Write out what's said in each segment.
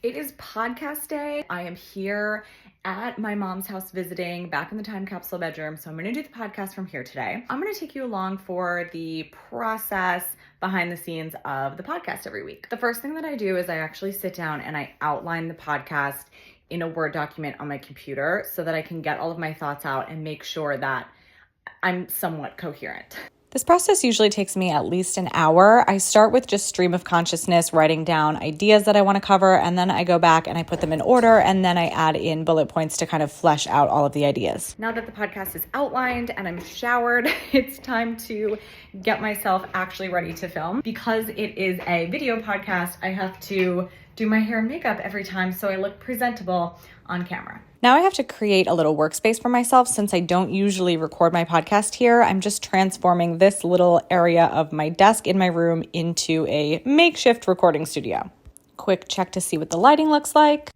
It is podcast day. I am here at my mom's house visiting back in the time capsule bedroom. So I'm going to do the podcast from here today. I'm going to take you along for the process behind the scenes of the podcast every week. The first thing that I do is I actually sit down and I outline the podcast in a Word document on my computer so that I can get all of my thoughts out and make sure that I'm somewhat coherent. This process usually takes me at least an hour. I start with just stream of consciousness, writing down ideas that I want to cover, and then I go back and I put them in order, and then I add in bullet points to kind of flesh out all of the ideas. Now that the podcast is outlined and I'm showered, it's time to get myself actually ready to film. Because it is a video podcast, I have to do my hair and makeup every time so I look presentable on camera. Now I have to create a little workspace for myself since I don't usually record my podcast here. I'm just transforming this little area of my desk in my room into a makeshift recording studio. Quick check to see what the lighting looks like.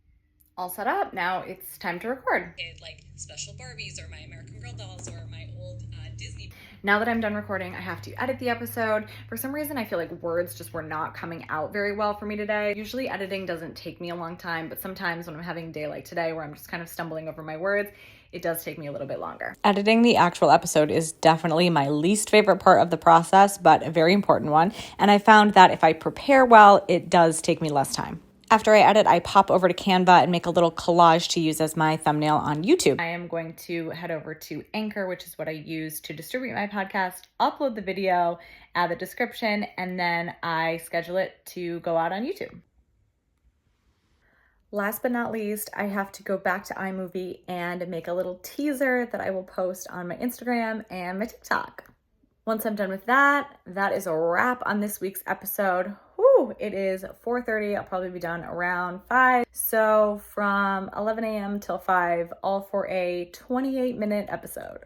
All set up. Now it's time to record. Like special Barbies or my American Girl dolls or my old Disney. Now that I'm done recording, I have to edit the episode. For some reason, I feel like words just were not coming out very well for me today. Usually editing doesn't take me a long time, but sometimes when I'm having a day like today where I'm just kind of stumbling over my words, it does take me a little bit longer. Editing the actual episode is definitely my least favorite part of the process, but a very important one. And I found that if I prepare well, it does take me less time. After I edit, I pop over to Canva and make a little collage to use as my thumbnail on YouTube. I am going to head over to Anchor, which is what I use to distribute my podcast, upload the video, add the description, and then I schedule it to go out on YouTube. Last but not least, I have to go back to iMovie and make a little teaser that I will post on my Instagram and my TikTok. Once I'm done with that, that is a wrap on this week's episode. Whew, it is 4:30. I'll probably be done around 5. So from 11 a.m. till 5, all for a 28-minute episode.